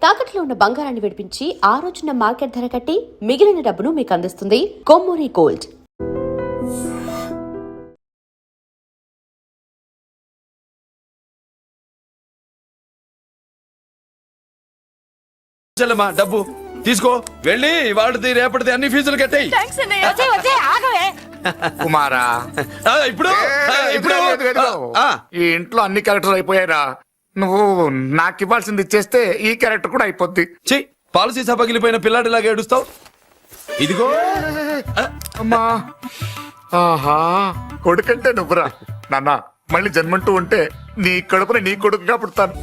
తాకట్లో ఉన్న బంగారాన్ని విడిపించి ఆ రోజున మార్కెట్ ధర కట్టి మిగిలిన డబ్బును మీకు అందిస్తుంది కొమ్మూరి గోల్డ్. డబ్బు తీసుకో, వెళ్ళి వాడిది రేపటిది అన్ని ఫీజులు కట్టాయి. కుమారా ఇప్పుడు ఈ ఇంట్లో అన్ని క్యారెక్టర్ అయిపోయారా? నువ్వు నాకు ఇవ్వాల్సింది ఇచ్చేస్తే ఈ క్యారెక్టర్ కూడా అయిపోద్ది. చెయ్యి, పాలసీ సభగిలిపోయిన పిల్లాడిలాగా ఏడుస్తావు. ఇదిగో అమ్మా, ఆహా, కొడుకంటే నువ్వురా నాన్న. మళ్ళీ జన్మంటూ ఉంటే నీ కడుపుని నీ కొడుకుగా పుడతాను.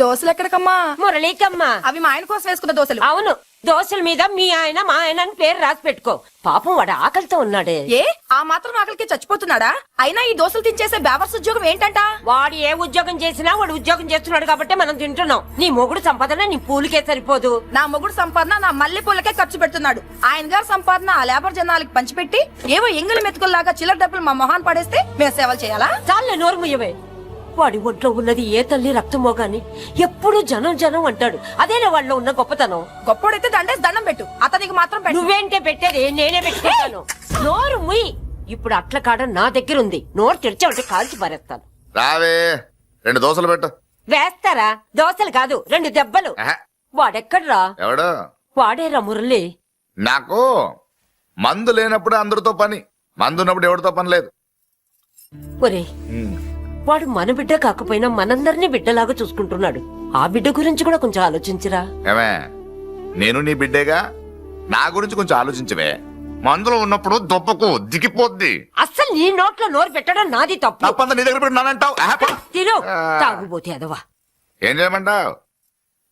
దోశలు ఎక్కడికమ్మా? మురళీకమ్మా. అవి మా ఆయన కోసం వేసుకున్న దోశలు. అవును, దోశల మీద మీ ఆయన మా ఆయన అని పేరు రాసి పెట్టుకో. పాపం వాడు ఆకలితో ఉన్నాడే. ఏ ఆ మాత్రం ఆకలికి చచ్చిపోతున్నాడా? అయినా ఈ దోశలు తినేసే బేవర్స్ ఉద్యోగం ఏంటంట? వాడు ఏ ఉద్యోగం చేసినా వాడు ఉద్యోగం చేస్తున్నాడు కాబట్టి మనం తింటున్నాం. నీ మొగుడు సంపాదన నీ పూలకే సరిపోదు. నా మొగుడు సంపాదన నా మల్లె పూలకే ఖర్చు పెడుతున్నాడు. ఆయన గారి సంపాదన ఆ లేబర్ జనాలకి పంచిపెట్టి ఏవో ఎంగిలి మెతుకుల్లాగా చిల్లర డబ్బులు మా మొహాన్ పడేస్తే మేము సేవలు చేయాలా? చాలే నోరు ముయ్యవే. వాడి ఒంట్లో ఉన్నది ఏ తల్లి రక్తమో గాని ఎప్పుడు జనం జనం అంటాడు. అదేనా వాళ్ళలో ఉన్న గొప్పతనం. గొప్పోడైతే దండేసి దండం పెట్టు, అతనికి మాత్రం పెట్టు. నువ్వేంటే పెట్టేది? నేనే పెట్టుకుంటాను. నోరు ముయ్యి. ఇప్పుడు అట్ల కాడ నా దగ్గర ఉంది. నోరు తెరిచావంటే కాల్చి పారేస్తాను. రావే, 2 దోశలు పెట్టు. వేస్తారా? దోశలు కాదు, 2 దెబ్బలు. వాడెక్కడ్రా? ఎవడు? వాడేరా మురళి. నాకు మందు లేనప్పుడు అందరితో పని, మందు ఉన్నప్పుడు ఎవరితో పని లేదు. ఒరే, వాడు మన బిడ్డ కాకపోయినా మనందరినీ బిడ్డలాగా చూసుకుంటున్నాడు. ఆ బిడ్డ గురించి కూడా కొంచెం ఆలోచించరా. ఏమే, నేను నీ బిడ్డేగా, నా గురించి కొంచెం ఆలోచించవే. మందులో ఉన్నప్పుడు దొప్పకు దిగిపోద్ది. అస్సలు నీ నోట్లో నోరు పెట్టడం నాది తప్పు. తప్పంతా నీ దగ్గర పెట్టినానంటావు. తిను, తాగుబోతే అదవా. ఏం చేయమంటావు?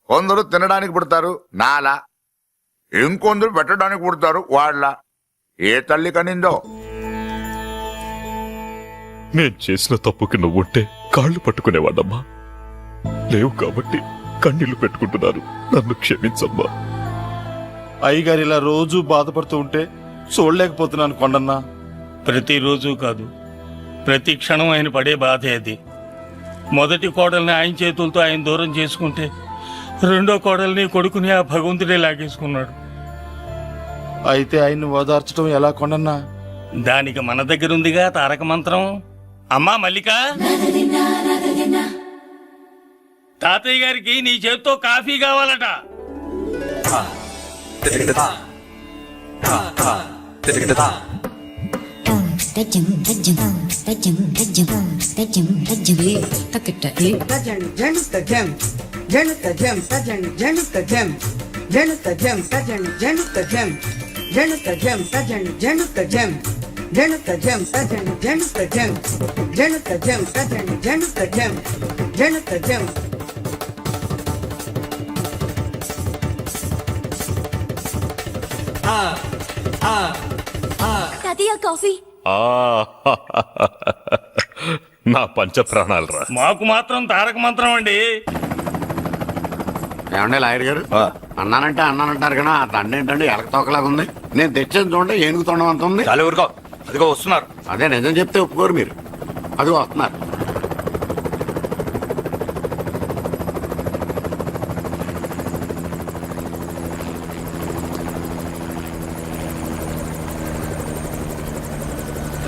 కొందరు తినడానికి పుడతారు నాలా, ఇంకొందరు పెట్టడానికి పుడతారు వాళ్ళ. ఏ తల్లి కనిందో? నేను చేసిన తప్పుకి నువ్వుంటే కాళ్ళు పట్టుకునేవాడమ్మా. లేవు కాబట్టి కన్నీళ్లు పెట్టుకుంటున్నారు. నన్ను క్షమించమ్మా. అయ్యగారు ఇలా రోజు బాధపడుతూ ఉంటే చూడలేకపోతున్నాను కొండన్నా. ప్రతిరోజు కాదు, ప్రతి క్షణం ఆయన పడే బాధే అది. మొదటి కోడల్ని ఆయన చేతులతో ఆయన దూరం చేసుకుంటే రెండో కోడల్ని కొడుకుని ఆ భగవంతుడే లాగేసుకున్నాడు. అయితే ఆయన్ని ఓదార్చడం ఎలా కొండన్నా? దానికి మన దగ్గర ఉందిగా తారక మంత్రం. అమ్మా మల్లిక, తాతయ్య గారికి నీ చేత్తో కాఫీ కావాలట. కాఫీ నా పంచ ప్రాణాలరా. మాకు మాత్రం తారక మంత్రం అండి. ఏమండే లాయర్ గారు, అన్నానంటారు కదా, ఆ దండ ఏంటండి ఎలకతోకలాగా ఉంది. నేను తెచ్చేది చూడండి, ఏనుగు తొండం అంత ఉంది. చాలా ఊరుకో, అదిగో వస్తున్నారు. అదే నిజం చెప్తే ఒప్పుకోరు మీరు. అదిగో వస్తున్నారు.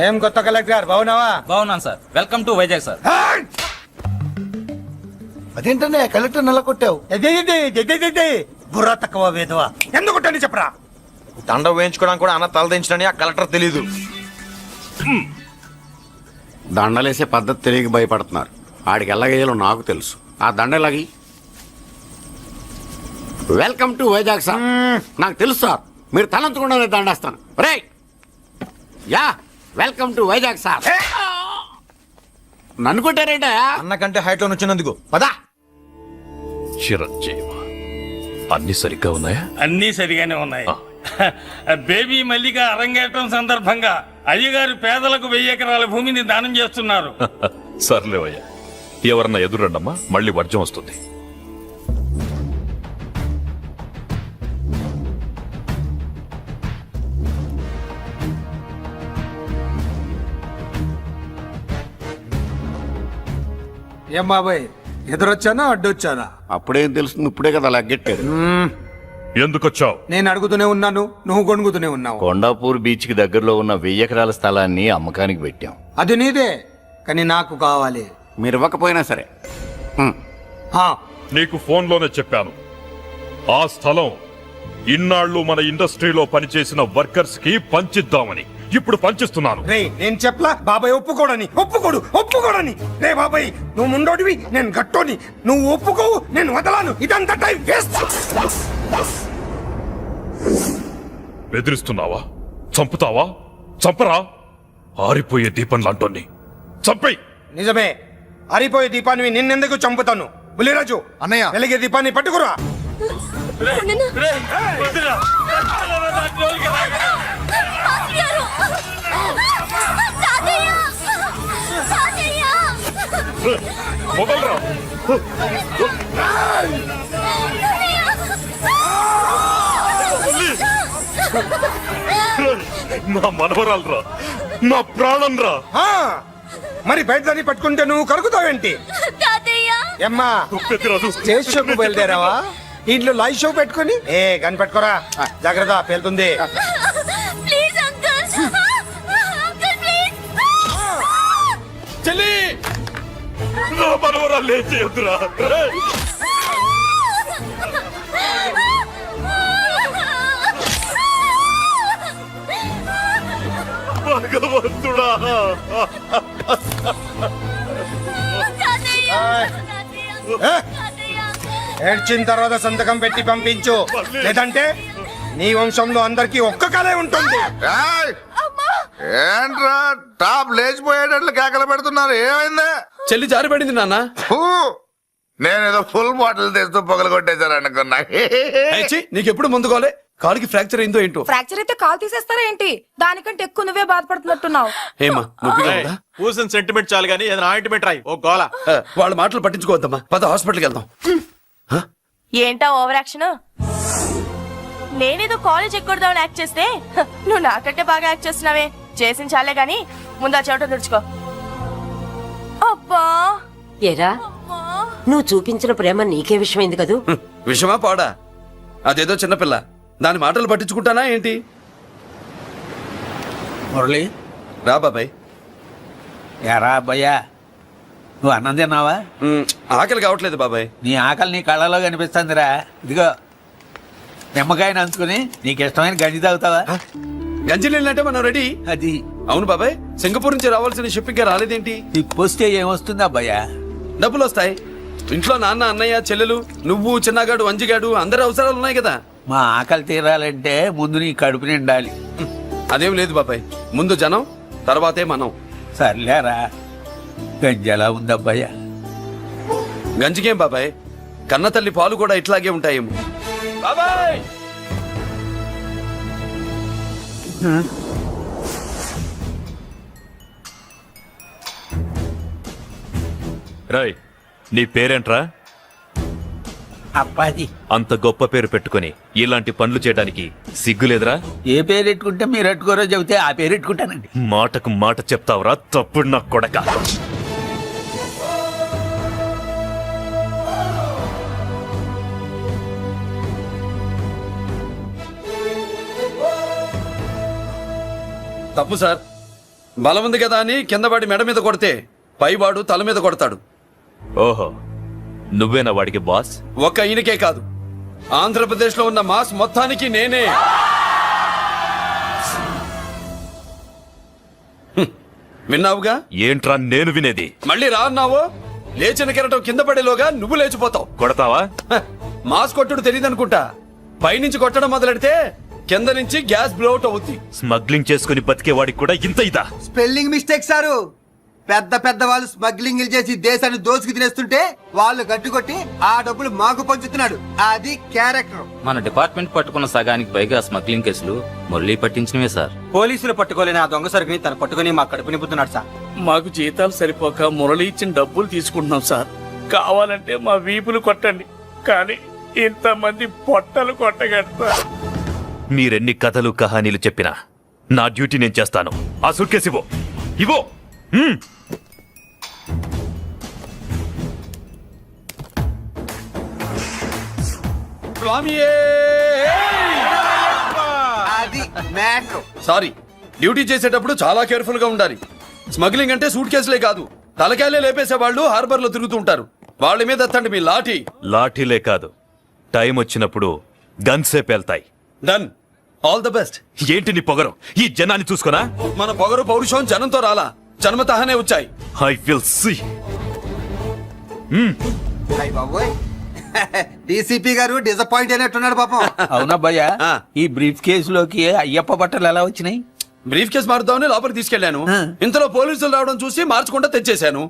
ఏం కొత్త కలెక్టర్ బాగున్నావా? బాగున్నాను sir. Welcome to Vizag sir. అదేంటనే కలెక్టర్ నెల కొట్టావు? బుర్ర తక్కువ వేదవా, ఎందుకుంటని చెప్పరా? దండ వేయించుకోవడానికి కూడా అన్న తలదించడని ఆ కలెక్టర్ తెలీదు. దండలేసే పద్ధతి తెలియక భయపడుతున్నారు. ఆడికి ఎలాగేయాలో నాకు తెలుసు. ఆ దండ ఎలాగి. Welcome to Vizag sir. నాకు తెలుసు సార్, మీరు తలంతకుండా దండేస్తాను. రే యా, వెల్కమ్ టు వైజాగ్ సార్. నన్ను కొట్టారేంట? అన్నకంటే హైట్ లో వచ్చినందుకు పదా. చిరంజీవి, అన్ని సరిగ్గా ఉన్నాయా? అన్నీ సరిగానే ఉన్నాయి. బేబీ మల్లిక అరంగేట్రం సందర్భంగా అయ్యగారు పేదలకు 1000 ఎకరాల భూమిని దానం చేస్తున్నారు. సర్లేవయ్యా, ఎవరన్నా ఎదురండమ్మా, మళ్ళీ వర్జం వస్తుంది. ఏం బాబాయ్, ఎదురొచ్చానా అడ్డొచ్చానా? అప్పుడేం తెలుస్తుంది, ఇప్పుడే కదా లగ్గెట్టాడు. ఎందుకొచ్చావు? నేను అడుగుతూనే ఉన్నాను, నువ్వు గొణుగుతూనే ఉన్నావు. కొండాపూర్ బీచ్ కి దగ్గరలో ఉన్న 1000 ఎకరాల స్థలాన్ని అమ్మకానికి పెట్టాం. అది నీదే, కానీ నాకు కావాలి. మీరు ఇవ్వకపోయినా సరే. హా, నీకు ఫోన్లోనే చెప్పాను. ఆ స్థలం ఇన్నాళ్ళు మన ఇండస్ట్రీలో పనిచేసిన వర్కర్స్ కి పంచిద్దామని. ఇప్పుడు పంచిస్తున్నాను. రే నేను చెప్పలా బాబాయ్ ఒప్పుకోడని. రే బాబాయ్, నువ్వు ముండోడివి, నేను గట్టోని. నువ్వు ఒప్పుకోవు, నేను వదలాను. ఇదంతా టైం వేస్ట్. బెదిరిస్తున్నావా? చంపుతావా? చంపరా? ఆరిపోయే దీపం లాంటోన్ని చంపై. నిజమే, అరిపోయే దీపాన్ని నిన్నెందుకు చంపుతాను? బుల్లిరాజు అన్నయ్య, వెలిగే దీపాన్ని పట్టుకురా. మొదలరా. నా మనవరాలరా, నా ప్రాణం రా. ఆ, మరి బయట దాన్ని పట్టుకుంటే నువ్వు కరుగుతావేంటి? ఎమ్మా, స్టేషన్కు బయలుదేరావా? ఇంట్లో లైవ్ షో పెట్టుకుని గన్ పెట్టుకోరా. జాగ్రత్త, పేలుతుంది. చెల్లి, నా మనవరాలు లేచేయద్దురా. భగవంతుడా, ఏడ్చిన తర్వాత సంతకం పెట్టి పంపించు, లేదంటే నీ వంశంలో అందరికి ఒక్క కలే ఉంటుంది. ఏంట్రా టాప్ లేచిపోయేటట్లు కేకలు పెడుతున్నారు? ఏమైంది? చెల్లి జారిపడింది నాన్న. నేనేదో ఫుల్ బాటిల్ తెస్తూ పొగలు కొట్టేశారు అనుకున్నా. నీకెప్పుడు ముందుకోలే? కాలుకి ఫ్రాక్చర్ అయిందో ఏంటో. ఫ్రాక్చర్ అయితే కాల్ తీసేస్తారా ఏంటి? దానికంటే ఎక్కువ నువ్వే బాధపడుతున్నట్టున్నావు. ఏమా నొప్పిగా ఉందా? పూసిన సెంటిమెంట్ చాలు గానీ ఏదైనా ఆయింట్మెంట్ రాయి. ఓ గోల. వాళ్ళ మాటలు పట్టించుకోవద్దమ్మా, పద హాస్పిటల్కి వెళ్దాం. ఏంటా ఓవర్ యాక్షన్? నేనేదో కాలేజ్ ఎక్కడదామని యాక్ట్ చేస్తే నువ్వు నాకంటే బాగా యాక్ట్ చేస్తున్నావే. చేసిన చాలే గాని ముందు ఆ చెవిట తుడుచుకో. అబ్బా, ఏరా, నువ్వు చూపించిన ప్రేమ నీకే విషయమైంది కదూ? విషమా పాడా? అదేదో చిన్నపిల్ల, దాని మాటలు పట్టించుకుంటానా ఏంటి? మురళి, రా బాబాయ్. ఎరా అబ్బయ్యా, నువ్వు అన్నం తిన్నావా? ఆకలి కావట్లేదు బాబాయ్. నీ ఆకలి నీ కళ్ళలో కనిపిస్తుందిరా. ఇదిగో నిమ్మకాయని అంచుకుని నీకు ఇష్టమైన గంజి తాగుతావా? గంజి నీళ్ళంటే మనం రెడీ. అది అవును బాబాయ్, సింగపూర్ నుంచి రావాల్సిన షిప్పింగ్ రాలేదేంటి? తిప్పొస్తే ఏమొస్తుంది అబ్బయ్యా? డబ్బులు వస్తాయి. ఇంట్లో నాన్న, అన్నయ్య, చెల్లెలు, నువ్వు, చిన్నగాడు, వంజిగాడు, అందరి అవసరాలు ఉన్నాయి కదా. మా ఆకలి తీరాలంటే ముందు నీ కడుపు నిండాలి. అదేం లేదు బాబాయ్, ముందు జనం, తర్వాతే మనం. సర్లేరా, గంజి ఎలా ఉందబ్బయ్యా? గంజికేం బాబాయ్, కన్న తల్లి పాలు కూడా ఇట్లాగే ఉంటాయేమో. బాబాయ్, రాయ్, నీ పేరేంట్రా? అప్పాది. అంత గొప్ప పేరు పెట్టుకుని ఇలాంటి పనులు చేయడానికి సిగ్గులేదురా? ఏ పేరు పెట్టుకుంటే మీరు పెట్టుకోరో చెబితే ఆ పేరు పెట్టుకుంటానండి. మాటకు మాట చెప్తావురా తప్పుడు నా కొడక. తప్పు సార్. బలం ఉంది కదా అని కింద పడి మెడ మీద కొడితే పైవాడు తల మీద కొడతాడు. ఓహో, నువ్వేనా వాడికి బాస్? ఒక్క ఈయనకే కాదు, ఆంధ్రప్రదేశ్ లో ఉన్న మాస్ మొత్తానికి నేనే. విన్నావుగా? ఏంట్రా నేను వినేది? మళ్ళీ రా అన్నావు, లేచిన కెరటం కింద పడేలోగా నువ్వు లేచిపోతావు. కొడతావా? మాస్ కొట్టుడు తెలియదనుకుంటా. పైనుంచి కొట్టడం మొదలెడితే కింద నుంచి గ్యాస్ బ్లౌట్ అవుద్ది. స్మగ్లింగ్ చేసుకుని బతికే వాడికి కూడా ఇంత ఇదా? Spelling mistake sir. పెద్ద పెద్ద వాళ్ళు స్మగ్లింగ్ చేసి దేశాన్ని దోచుకు తినేస్తుంటే వాళ్ళు గట్టుకొట్టి ఆ డబ్బులు మాకు పంచుతున్నాడు. అది క్యారెక్టర్. మన డిపార్ట్మెంట్ పట్టుకున్న సగానికి పైగా స్మగ్లింగ్ కేసులు మురళి పట్టించినవే సార్. పోలీసులు పట్టుకోలేని ఆ దొంగ సరుకుని తను పట్టుకుని మా కడుపు నింపుతున్నాడు సార్. మాకు జీతాలు సరిపోక మురళి ఇచ్చిన డబ్బులు తీసుకుంటున్నాం సార్. కావాలంటే మా వీపులు కొట్టండి, కానీ ఇంతమంది పొట్టలు కొట్టగడతా. మీరెన్ని కథలు కహానీలు చెప్పినా నా డ్యూటీ నేను చేస్తాను. ఆ సూట్ కేసు ఇవ్వు. ఇవ్వు. స్వామియే అది మ్యాటర్. సారీ, డ్యూటీ చేసేటప్పుడు చాలా కేర్ఫుల్ గా ఉండాలి. స్మగ్లింగ్ అంటే సూట్ కేసులే కాదు, తలకాయలే లేపేసే వాళ్ళు హార్బర్ లో తిరుగుతూ ఉంటారు. వాళ్ళ మీద ఎత్తండి మీ లాఠీ. లాఠీలే కాదు, టైం వచ్చినప్పుడు గన్సే పేల్తాయి. డన్. All the best. ఏంటి నీ పొగరు? ఈ జనాన్ని చూసుకోనా? మన పొగరు పౌరుషం జనంతో రాలా, జన్మతహనే వచ్చాయి. I will see. బాబోయ్, డీసీపీ గారు డిసప్పాయింట్ అయినట్టున్నాడు పాపం. అవునా భయ్యా, ఆ. ఈ బ్రీఫ్ కేసులోకి అయ్యప్ప బట్టలు ఎలా వచ్చినాయి? బ్రీఫ్ కేసు మారుద్దామని లోపలికి తీసుకెళ్లాను. ఇంతలో పోలీసులు రావడం చూసి మార్చకుండా తెచ్చేశాను.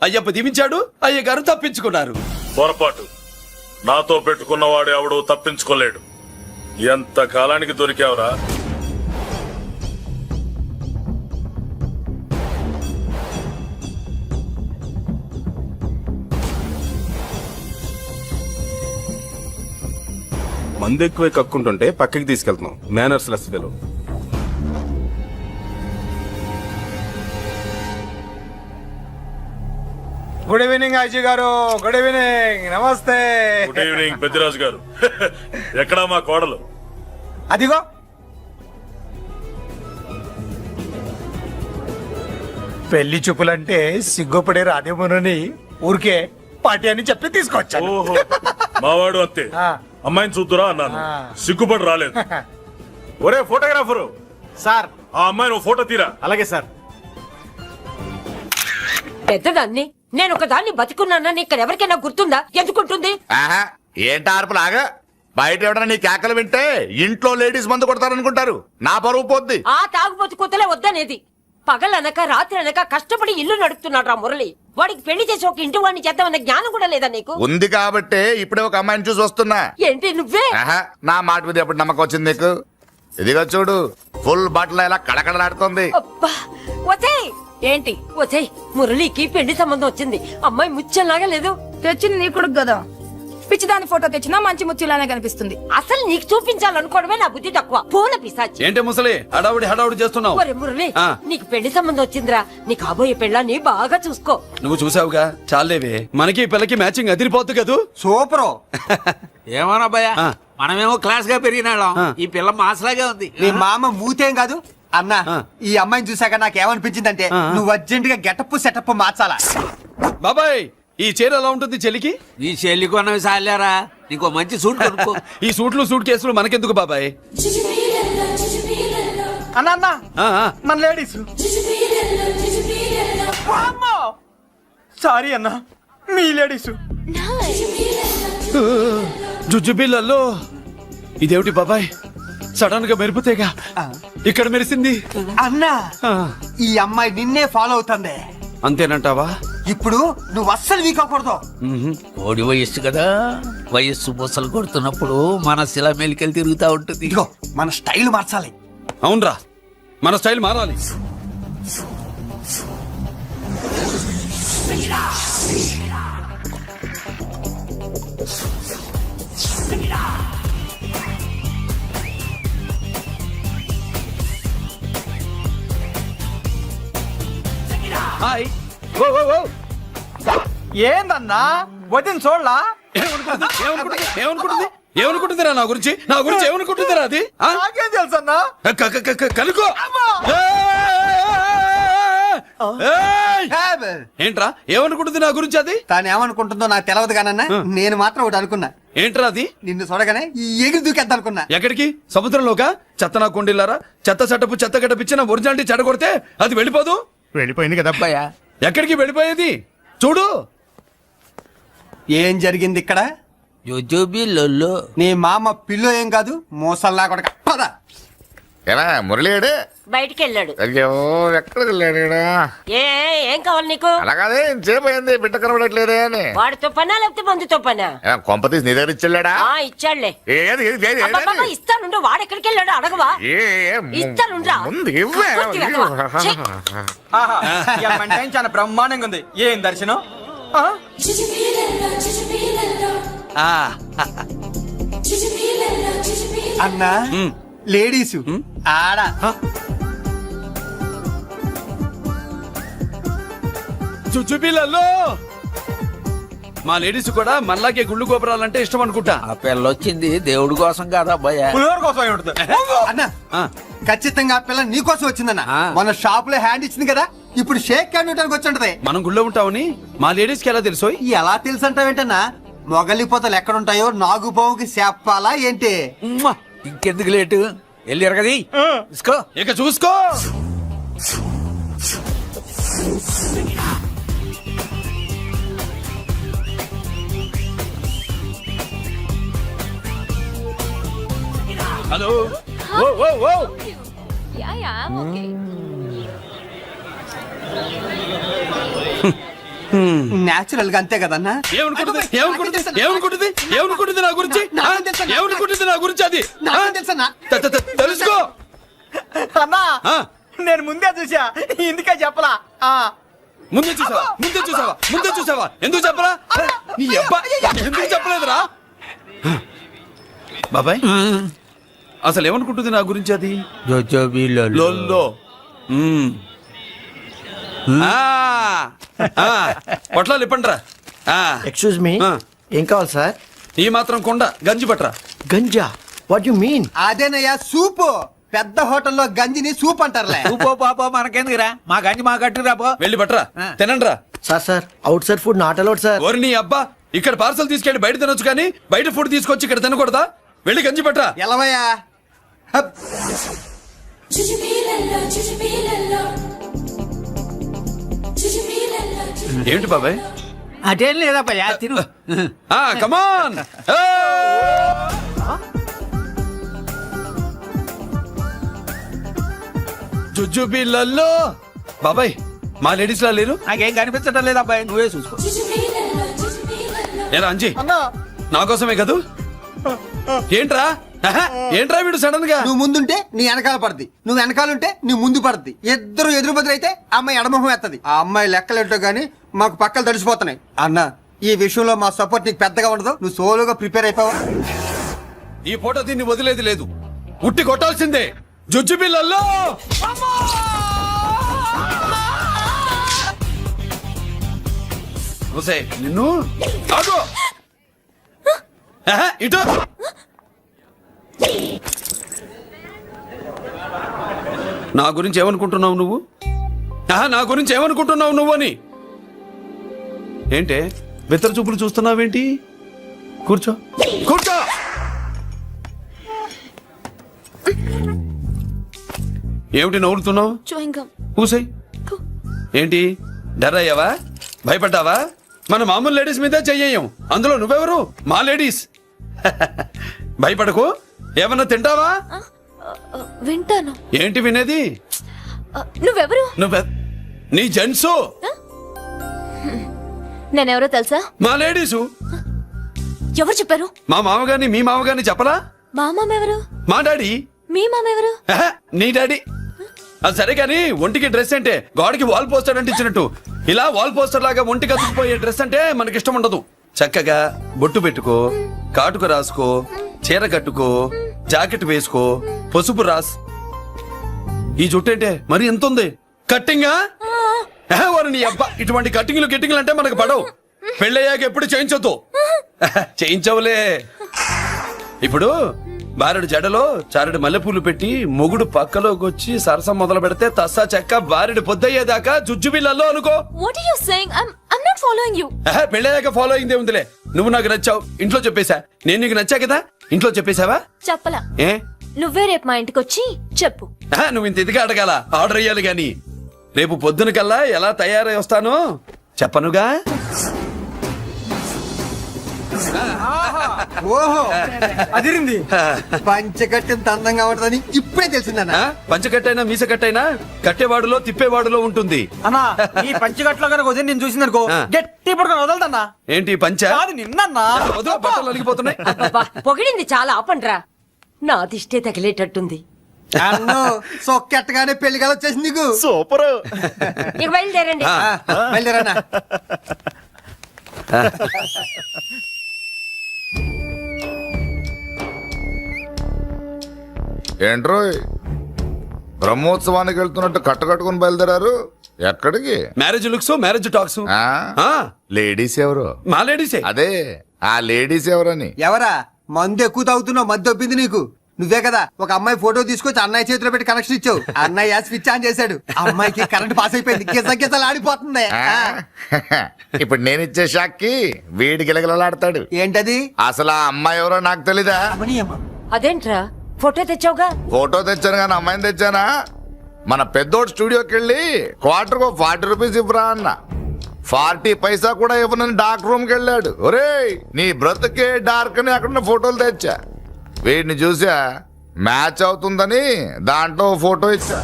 అయ్యప్ప దీవించాడు, అయ్య గారు తప్పించుకున్నారు. పొరపాటు. నాతో పెట్టుకున్నవాడు ఎవడు తప్పించుకోలేడు. ఎంత కాలానికి దొరికావురా? మందు ఎక్కువ కక్కుంటుంటే పక్కకి తీసుకెళ్తున్నాం. Manners less fellow. Good evening Aji గారు. Good evening. నమస్తే. గుడ్ ఈవినింగ్ పెద్దిరాజు గారు. ఎక్కడా మా కోడలు? అదిగో పెళ్లి చూపులంటే సిగ్గుపడే రాధేమోనని ఊరికే పార్టీ అని చెప్పి తీసుకొచ్చాను. ఓహో, మావాడు అంతే. ఆ. అమ్మాయిని చూద్దురా అన్నాను, ఆ. సిగ్గుపడి రాలేదు. ఒరే ఫోటోగ్రాఫరు, సార్. ఆ అమ్మాయిని ఓ ఫోటో తీరా. అలాగే సార్. పెద్దదాన్ని నేను ఒక దాన్ని బతికున్నానని ఇక్కడ ఎవరికైనా గుర్తుందా? ఎందుకుంటుంది? ఆహా, ఏంటి ఆర్పులాగా? బయట ఎవడన్నా నీ కేకలు వింటే ఇంట్లో లేడీస్ మందు కొడతారనుకుంటారు. నా పరువు పోద్ది. ఆ తాగుబోతు కూతలే వద్దనేది. పగలనక రాత్రి అనక కష్టపడి ఇల్లు నడుపుతున్నాడు రా మురళి. వాడికి పెళ్లి చేసి ఒక ఇంటి వాడిని చేద్దామన్న జ్ఞానం కూడా లేదా నీకు? ఉంది కాబట్టే ఇప్పుడే ఒక అమ్మాయిని చూసి వస్తున్నా. ఏంటి నువ్వే? ఆహా, నా మాట మీద ఎప్పుడు నమ్మకం వచ్చింది నీకు? ఇదిగో చూడు, ఫుల్ బట్టలు ఇలా కడకడలాడుతుంది. అబ్బా, వచ్చేయ్. ఏంటి? వచ్చేయ్, మురళికి పెళ్లి సంబంధం వచ్చింది. అమ్మాయి ముచ్చల్లాగా లేదు. తెచ్చింది నీ కొడుకు కదా. పిచ్చిదాని ఫోటో తెచ్చినా మంచి ముత్యులానే కనిపిస్తుంది. అసలు నీకు చూపించాలనుకోవడమే నా బుద్ధి తక్కువ. పూల పిశాచి. ఏంటి ముసలి హడావుడి చేస్తున్నావు? ఒరే మురళి, ఆ. నీకు పెళ్లి సంబంధం వచ్చిందిరా. నీ కాబోయే పెళ్ళాన్ని బాగా చూసుకో. నువ్వు చూసావుగా, చాలేవే. మనకి ఈ పిల్లకి మ్యాచింగ్ అదిరిపోద్దు కదూ. సూపరు. ఏమన్నా భయ్యా, ఆ. మనమేమో క్లాస్ గా పెరిగినాళ్ళం. ఆ. ఈ పిల్ల మాసలాగే ఉంది. నీ మామ మూతేం కాదు అన్నా. ఆ. ఈ అమ్మాయిని చూసాక నాకేమనిపించిందంటే నువ్వు అర్జెంట్ గా గెటప్ సెటప్ మార్చాలా. బాబాయ్, ఈ చీర ఎలా ఉంటుంది చెలికి? నీ చెల్లి కొన్నవి సాలేరా, నీకు మంచి సూట్ కొనుక్కో. ఈ సూట్లు సూట్ కేసులు మనకెందుకు బాబాయ్? అన్న ఆ, ఆ. మన లేడీస్. సారీ అన్న, మీ లేడీస్. జుజుబిళ్ళల్లో ఇదేమిటి బాబాయ్? సడన్ గా మెరుపుతేగా ఇక్కడ మెరిసింది. అన్నా, ఆ, ఈ అమ్మాయి నిన్నే ఫాలో అవుతుంది. అంతేనంటావా? ఇప్పుడు నువ్వు అస్సలు వీక్ అవ్వకూడదు. ఓడి వయస్సు కదా, వయస్సు బొసలు కొడుతున్నప్పుడు మన శిల మెలికలు తిరుగుతా ఉంటుంది. ఇదిగో మన స్టైల్ మార్చాలి. అవునరా, మన స్టైల్ మారాలి. హాయ్. ఏందన్నా వదిన చూడలా? ఏమనుకుంటుందిరా నా గురించి? ఏమనుకుంటుందిరా అది? ఆ? నాకేం తెలుసు అన్నా. కనుకో. ఏయ్! ఏంట్రా ఏమనుకుంటుంది నా గురించి అది? తాను ఏమనుకుంటుందో నాకు తెలియదు కానన్నా, నేను మాత్రం ఒకటి అనుకున్నా. ఏంట్రా అది? నిన్ను చూడగానే ఎగిరి దూకేద్దాం అనుకున్నా. ఎక్కడికి? సముద్రంలోకా? చెత్త నా కొండిల్లారా, చెత్త సెటపు చెత్త గడపిచ్చి నా ఒరిజినాలిటీ చెడగొడితే అది వెళ్ళిపోదు. వెళ్ళిపోయింది కదా భయ్యా, ఎక్కడికి వెళ్ళిపోయేది? చూడు ఏం జరిగింది ఇక్కడ. జోజోబీ లొల్లో. నీ మామ పిల్లో ఏం కాదు, మోసల్లా కొడక. పద. ఎలా మురళీడు? బయటికి వెళ్ళాడు. అయ్యో, ఎక్కడికి వెళ్ళాడు? ఏం కావాలి నీకు? అలాగే సేపు అయింది, బిడ్డ కనబడట్లేదే అని. వాడితో పనా లేకపోతే మందుతో పనా? కొంపతీసి నీ దగ్గర ఇచ్చాడా? ఆ, ఇచ్చాడులే. ఏది ఏది, ఏది, ఏది? అబ్బబ్బబ్బ, ఇస్తానుండు. వాడు ఎక్కడికి వెళ్ళాడు అడగవా? ఇస్తానుండ్రా. ముందు ఇవ్వే. కొద్దిగా అడగవా? ఛీ. చాలా బ్రహ్మాండంగా ఉంది. ఏం దర్శనం. అన్నా, లేడీసు ఆడ. జుజుబిళ్ళల్లో మా లేడీస్ కూడా మనలాగే గుళ్ళు గోపురాలంటే ఇష్టం అనుకుంటా. ఆ పిల్ల వచ్చింది దేవుడి కోసం కాదా అబ్బాయి? అన్న ఖచ్చితంగా ఆ పిల్ల నీకోసం వచ్చిందన్న. మన షాప్ లో హ్యాండ్ ఇచ్చింది కదా, ఇప్పుడు షేక్ హ్యాండ్ ఇవ్వడానికి వచ్చి ఉంటది. మనం గుళ్ళో ఉంటామని మా లేడీస్ కి ఎలా తెలుసు? ఎలా తెలుసు అంటావేంటన్నా? మొగలిపోతలు ఎక్కడుంటాయో నాగుబావుకి చెప్పాలా ఏంటి? ఇంకెందుకు లేటు, వెళ్ళారు కదా తీసుకో. ఇక చూసుకో. హలో. ఓ ఓ ఓ నేచురల్ గా అంతే కదన్నా. ఏమనుకుంటుంది ఏమనుకుంటుంది ఏమనుకుంటుంది నా గురించి? ఏమనుకుంటుంది నా గురించి? అది తెలుసన్నా తెలుసుకో. అన్నా నేను ముందే చూసా, ఇందుకే చెప్పలా. ముందే చూసావా ఎందుకు చెప్పరా? నీ అబ్బా ఎందుకు చెప్పలేదురా? బాబాయ్ అసలు ఏమనుకుంటుంది నా గురించి? అది లొల్లో. పొట్లాలు ఇప్పండిరా. ఎక్స్క్యూజ్ మీ, ఏం కావాలి సార్? ఈ మాత్రం కొండ గంజి పట్రా. గంజా? What you mean? అదేనయ్యా సూపు. పెద్ద హోటల్లో గంజిని సూప్ అంటారులే. పో పాపో మనకెందుకురా, మా గంజి మా కట్టురా పో. వెళ్ళి పట్రా, తినండిరా. Sir outside food not allowed sir. ఓరి నీ అబ్బా, ఇక్కడ పార్సల్ తీసుకెళ్ళి బయట తినొచ్చు కానీ బయట ఫుడ్ తీసుకొచ్చి ఇక్కడ తినకూడదా? వెళ్ళి గంజి పట్రా. ఎలవయ్యా. ఏమిటి బాబాయ్? అదేం లేదబ్బా తిను. కమాన్. జుజుబిళ్ళల్లో. బాబాయ్ మా లేడీస్ లా లేరు? నాకేం కనిపించడం లేదు అబ్బాయి, నువ్వే చూసుకో. ఏరా అంజీ, నా కోసమే కదూ? ఏంట్రా ఏంట్రా వీడు సడన్ గా? నువ్వు ముందుంటే నీ వెనకాల పడుద్ది, నువ్వు వెనకాలంటే నీ ముందు పడుద్ది. ఇద్దరు ఎదురు బదులైతే అమ్మాయి ఎడమొహం ఎత్తది. ఆ అమ్మాయి లెక్కలేంటో గానీ మాకు పక్కలు తడిసిపోతున్నాయి. అన్న ఈ విషయంలో మా సపోర్ట్ నీకు పెద్దగా ఉండదు. నువ్వు సోలోగా ప్రిపేర్ అయిపోవా? ఈ ఫోటో దీన్ని వదిలేది లేదు, ఉట్టి కొట్టాల్సిందే. జుజుబిళ్ళల్లో నిన్ను ఆగు. ఇటు నా గురించి ఏమనుకుంటున్నావు నువ్వు? నా గురించి ఏమనుకుంటున్నావు నువ్వు అని? ఏంటే బిత్తర చూపులు చూస్తున్నావేంటి? కూర్చో కూర్చో. ఏమిటి నవ్వులుతున్నావు? కూసై. ఏంటి డర్ అయ్యావా? భయపడ్డావా? మన మామూలు లేడీస్ మీదే చెయ్యం, అందులో నువ్వెవరు? మా లేడీస్. భయపడకు. ఏమన్నా తింటావా? వింటాను. ఏంటి వినేది? నువ్వెవరు? నీ జెంట్సు. నేనెవరో తెలుసా? మా లేడీసు. ఎవరు చెప్పారు? మా మామగారిని మీ మామగారిని చెప్పలా? మా మామ ఎవరు? మా డాడీ. మీ మామ ఎవరు? నీ డాడీ. అది సరే కానీ ఒంటికి డ్రెస్ అంటే గోడకి వాల్ పోస్టర్ అంటే ఇచ్చినట్టు ఇలా వాల్ పోస్టర్ లాగా ఒంటికి అతుక్కుపోయే డ్రెస్ అంటే మనకి ఇష్టం ఉండదు. చక్కగా బొట్టు పెట్టుకో, కాటుక రాసుకో, చీర కట్టుకో, జాకెట్ వేసుకో, పసుపు రాస్. ఈ జుట్టు అంటే మరి ఎంత ఉంది? కట్టింగా? నీ అబ్బా, ఇటువంటి కట్టింగ్లు గిట్టింగ్లు అంటే మనకు పడవు. పెళ్ళయ్యాక ఎప్పుడు చేయించొద్దు. చేయించవులే. ఇప్పుడు బారెడు జడలో చారెడు మల్లెపూలు పెట్టి మొగుడు పక్కలోకి వచ్చి సరసం మొదలు పెడితే తస్సా చెక్క బారెడు పొద్దయ్యేదాకా జుజ్జుబిళ్ళల్లో అనుకో. What are you saying? I'm not following you. పెళ్ళయ్యాక ఫాలో అయిందే ఉందిలే. నువ్వు నాకు నచ్చావు, ఇంట్లో చెప్పేశా. నేను నీకు నచ్చా కదా, ఇంట్లో చెప్పేశావా? చెప్పలా. ఏ నువ్వే రేపు మా ఇంటికి వచ్చి చెప్పు. నువ్వు ఇంత ఇదిగా అడగాల, ఆర్డర్ అయ్యాలి గాని. రేపు పొద్దున కల్లా ఎలా తయారై వస్తానో చెప్పనుగా. ఓహో అదిరింది. పంచకట్టింత అందంగా ఉంటుందని ఇప్పుడే తెలిసిందన్న. పంచకట్టైనా మీసకట్టైనా కట్టేవాడులో తిప్పేవాడులో ఉంటుంది. అన్నా ఈ పంచకట్లో కనుక వదిలి నేను చూసిందనుకో గట్టి పడుకొని వదలదన్నా. ఏంటి పంచ? నిన్నన్నా బట్టలు అలిగిపోతున్నాయి. పొగిడింది చాలా ఆపండ్రా, నా దిష్టే తగిలేటట్టుంది. సొక్కెట్టగానే పెళ్లి కల వచ్చేసింది నీకు. సూపర్. ఇక బయలుదేరండి. బయలుదేరన్నా. ఏంట్రోయ్ బ్రహ్మోత్సవానికి వెళ్తున్నట్టు కట్టకట్టుకుని బయలుదేరారు? ఎక్కడికి? Marriage looks, marriage talks. Ladies ఎవరు? మా లేడీసే. అదే ఆ లేడీస్ ఎవరని. ఎవరా? మందు ఎక్కువ తాగుతున్నావు, మధ్య ఒప్పింది నీకు. నువ్వే కదా ఒక అమ్మాయి ఫోటో తీసుకొచ్చి అన్నయ్య చేతిలో పెట్టి కనెక్షన్ ఇచ్చావు. అన్నయ్య స్విచ్ ఆన్ చేశాడు, అమ్మాయికి కరెంట్ పాస్ అయిపోయింది, గిజగిజలు ఆడిపోతుంది. ఇప్పుడు నేను ఇచ్చే షాక్ కి వీడి గిలగిలలాడతాడు. ఏంటది? అసలు ఆ అమ్మాయి ఎవరో నాకు తెలీదా? అదేంట్రా ఫోటో తెచ్చావుగా? ఫోటో తెచ్చాను కానీ అమ్మాయిని తెచ్చానా? మన పెద్దోడు స్టూడియోకి వెళ్ళి క్వార్టర్కు 40 రూపీస్ ఇవ్వరా అన్న. 40 పైసా కూడా ఇవ్వనని డార్క్ రూమ్ కి వెళ్ళాడు. ఒరేయ్ నీ బ్రతుకే డార్క్ అని అక్కడ ఫోటోలు తెచ్చా. వీడిని చూసా మ్యాచ్ అవుతుందని దాంట్లో ఫోటో ఇచ్చా.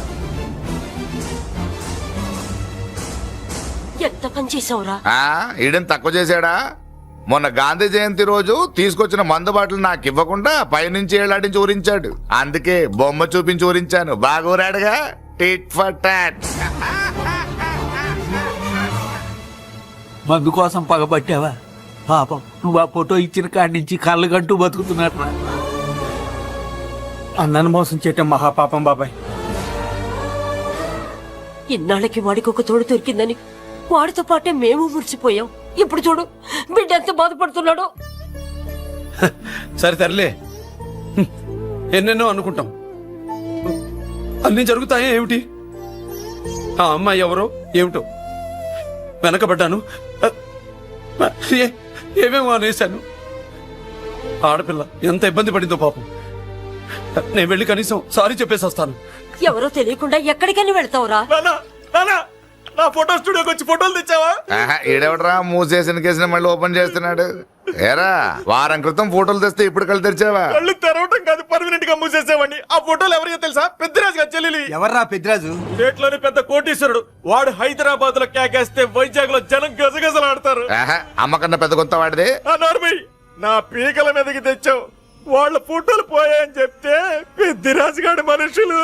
ఎంత పని చేసావురా? ఈడని తక్కువ చేశాడా? మొన్న గాంధీ జయంతి రోజు తీసుకొచ్చిన మందు బాటలు నాకు ఇవ్వకుండా పైనుంచి ఏలాడించి ఊరించాడు. అందుకే బొమ్మ చూపించి ఊరించాను. బాగా ఊరాడుగా. Tit for tat. మందు కోసం పగబట్టావా? పాపం నువ్వు ఆ ఫోటో ఇచ్చిన కాడి నుంచి కళ్ళు గంటూ బతుకుతున్నట్రా. అన్నను మోసం చేయటం మహాపాపం బాబాయ్. ఇన్నాళ్ళకి వాడికి ఒక తోడు దొరికిందని వాడితో పాటే మేము మురిసిపోయాం. ఇప్పుడు చూడు బిడ్డ ఎంత బాధపడుతున్నాడో. సరే తరలే, ఎన్నెన్నో అనుకుంటాం, అన్ని జరుగుతాయే ఏమిటి? ఆ అమ్మాయి ఎవరో ఏమిటో వెనకబడ్డాను, ఏమేమో అనేశాను. ఆడపిల్ల ఎంత ఇబ్బంది పడిందో పాపం. నేను వెళ్ళి కనీసం సారీ చెప్పేసి వస్తాను. ఎవరో తెలియకుండా ఎక్కడికైనా వెళ్తావురా? నా ఫోటో స్టూడియోకి వచ్చి ఫోటోలు తెచ్చావా? ఈడెవడరా మూసేసిన కేసుని మళ్ళీ ఓపెన్ చేస్తున్నాడు? ఏరా వారం క్రితం ఫోటోలు తెస్తే ఇప్పుడు కళ్ళు తెరిచావా? కళ్ళు తెరవటం కాదు, పర్మనెంట్ గా మూసేసేవాడిని. ఆ ఫోటోలు ఎవరికో తెలుసా? పెద్దరాజు గారి చెల్లెలి. ఎవర్రా పెద్దరాజు? స్టేట్లోని పెద్ద కోటీశ్వరుడు. వాడు హైదరాబాద్ లో కేకేస్తే వైజాగ్ లో జనం గజగజలాడతారు. అమ్మ కన్నా పెద్ద కొంత వాడిది. ఆ నార్మల్ నా పీకల మీదకి తెచ్చావు. వాళ్ళ ఫోటోలు పోయాయని చెప్తే పెద్దిరాజు గారి మనుషులు.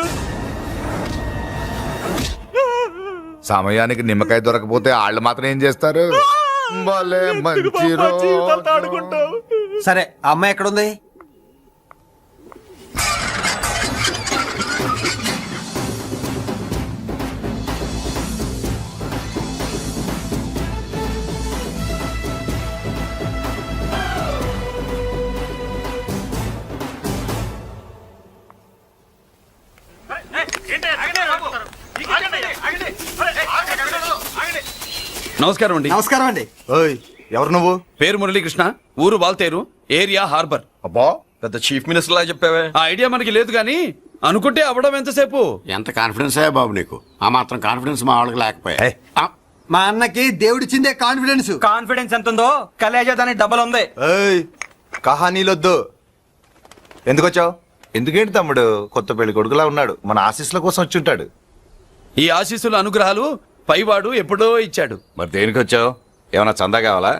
సమయానికి నిమ్మకాయ దొరకపోతే వాళ్ళు మాత్రం ఏం చేస్తారు? భలే మంచి జీవితాలతో ఆడుకుంటావు. సరే ఆ అమ్మాయి ఎక్కడుంది? నమస్కారం అండి. నమస్కారం అండి. ఎవరు నువ్వు? పేరు మురళీకృష్ణ, ఊరు వాల్తేరు, ఏరియా హార్బర్. అబ్బా పెద్ద చీఫ్ మినిస్టర్ లా చెప్పావే. ఆ ఐడియా మనకి లేదు కానీ అనుకుంటే అవ్వడం ఎంతసేపు? ఎంత కాన్ఫిడెన్స్ అయ్యా బాబు నీకు? ఆ మాత్రం కాన్ఫిడెన్స్ మా వాళ్ళకి లేకపోయా? మా అన్నకి దేవుడిచ్చిందే కాన్ఫిడెన్స్. కాన్ఫిడెన్స్ ఎంత ఉందో కలేజా దానికి డబల్ ఉంది. కహానీలొద్దు. ఎందుకు వచ్చావు? ఎందుకేంటి తమ్ముడు కొత్త పెళ్లి కొడుకులా ఉన్నాడు. మన ఆశీస్సుల కోసం వచ్చి ఉంటాడు. ఈ ఆశీస్సుల అనుగ్రహాలు పైవాడు ఎప్పుడో ఇచ్చాడు. మరి దేనికి వచ్చావు? ఏమైనా చందా కావాలా?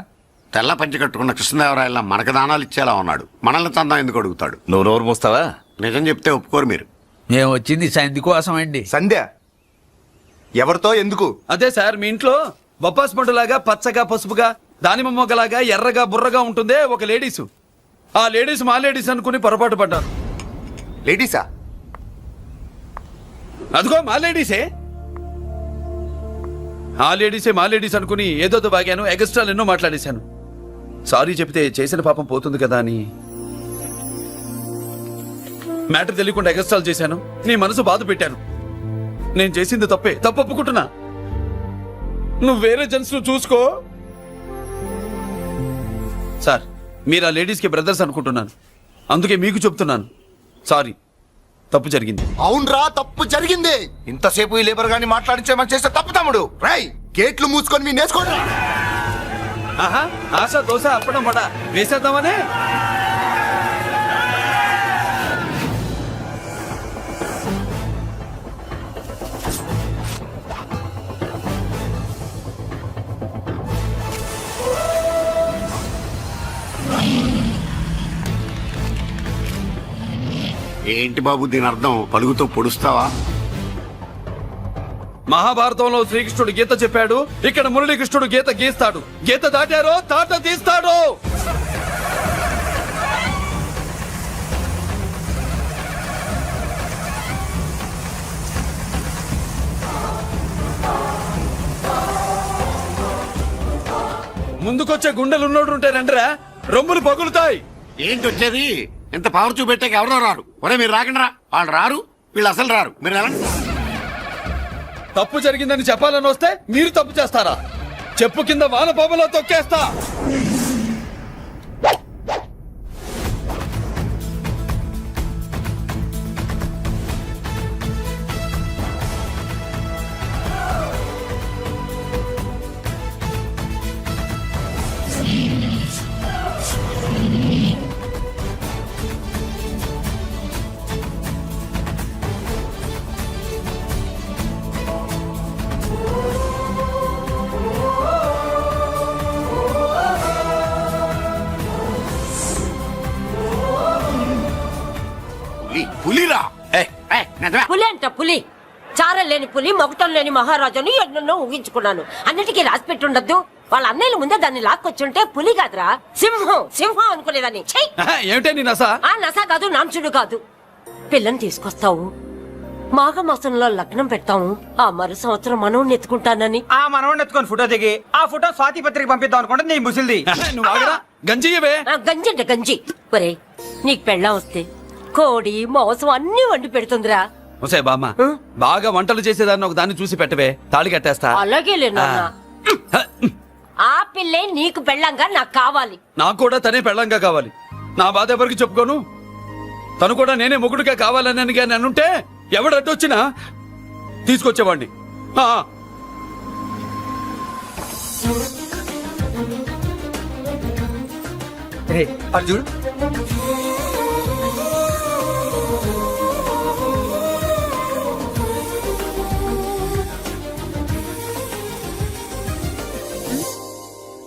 తెల్ల పంచి కట్టుకున్న కృష్ణదేవరాయల మనకు దానాలు ఇచ్చేలా ఉన్నాడు. మనల్ని చందా ఎందుకు అడుగుతాడు? నువ్వు నోరు మూస్తావా? నిజం చెప్తే ఒప్పుకోరు మీరు. మేము వచ్చింది సంధి కోసం అండి. సంధ్య ఎవరితో ఎందుకు? అదే సార్, మీ ఇంట్లో బొప్పాస్ పండులాగా పచ్చగా పసుపుగా దానిమ్మ మొగ్గలాగా ఎర్రగా బుర్రగా ఉంటుందే ఒక లేడీసు. ఆ లేడీస్ మా లేడీస్ అనుకుని పొరపాటు పడ్డాను. లేడీసా? అదిగో మా లేడీసే. ఆ లేడీసే మా లేడీస్ అనుకుని ఏదో బాగాను, ఎగస్ట్రాలు ఎన్నో మాట్లాడేశాను. సారీ చెప్తే చేసిన పాపం పోతుంది కదా అని మ్యాటర్ తెలియకుండా ఎగస్ట్రాలు చేశాను. నీ మనసు బాధ పెట్టాను. నేను చేసింది తప్పే, తప్పు ఒప్పుకుంటున్నా. నువ్వు వేరే జెంట్స్ చూసుకో. సార్, మీరు ఆ లేడీస్కి బ్రదర్స్ అనుకుంటున్నాను, అందుకే మీకు చెప్తున్నాను. సారీ, తప్పు జరిగింది. అవునరా, తప్పు జరిగింది. ఇంతసేపు ఈ లేబర్ గాని మాట్లాడించేమని చేస్తే తప్పు తమ్ముడు. రై గేట్లు మూసుకొని మీ నేర్చుకోండి. ఆహా, ఆశ దోశ అప్పడం వడ వేసేద్దామనే. ఏంటి బాబు దీని అర్థం? పలుగుతో పొడుస్తావా? మహాభారతంలో శ్రీకృష్ణుడు గీత చెప్పాడు, ఇక్కడ మురళీకృష్ణుడు గీత గీస్తాడు. గీత దాటారో తాట తీస్తాడు. ముందుకొచ్చే గుండెలు ఉన్నోడు ఉంటే రండిరా, రొమ్ములు పగులుతాయి. ఏంటి వచ్చేది? ఇంత పవర్ చూపెట్టాక ఎవరో రారు. ఒరే మీరు రాకండి రా. వాళ్ళు రారు, వీళ్ళు అసలు రారు. మీరు వెళ్ళండి. తప్పు జరిగిందని చెప్పాలని వస్తే మీరు తప్పు చేస్తారా? చెప్పు కింద వాన పాపలో తొక్కేస్తా. పులిరా. పులి అంట పులి. చారం లేని పులి, మొగటం లేని మహారాజుని ఎన్నెన్నో ఊహించుకున్నాను. అన్నిటికీ రాసి పెట్టుండద్దు. వాళ్ళ అన్నయ్యల ముందే దాన్ని లాక్కొచ్చుంటే పులి కాదురా, సింహం. సింహం అనుకునేదాన్ని. ఏమిటే నీ నసా? ఆ నసా కాదు, నాంచుడు కాదు. పిల్లని తీసుకొస్తావు, మాఘమాసంలో లగ్నం పెడతాము. ఆ మరు సంవత్సరం మనోడిని ఎత్తుకుంటానని. ఆ మనోడిని ఎత్తుకొని ఫోటో దిగి ఆ ఫోటో స్వాతి పత్రిక పంపిద్దాం అనుకుంటే నీ ముసిల్ది. నువ్వు ఆగరా, గంజియవే. గంజి అంటే గంజి. ఒరే నీకు పెళ్ళాం వస్తే కోడి మాంసం అన్ని వండి పెడుతుందిరా. ఒసే బామ్మ, బాగా వంటలు చేసేదాన్ని ఒక దాన్ని చూసి పెట్టవే, తాళి కట్టేస్తా. అలాగే లేనా? ఆ పిల్లే నీకు పెళ్ళంగా నాకు కావాలి. నాకు కూడా తనే పెళ్ళంగా కావాలి. నా బాధ ఎవరికి చెప్పుకోను. తను కూడా నేనే మొగుడుగా కావాలని కానీ అనుంటే ఎవడు అడ్డొచ్చినా తీసుకొచ్చేవాడిని. అర్జున్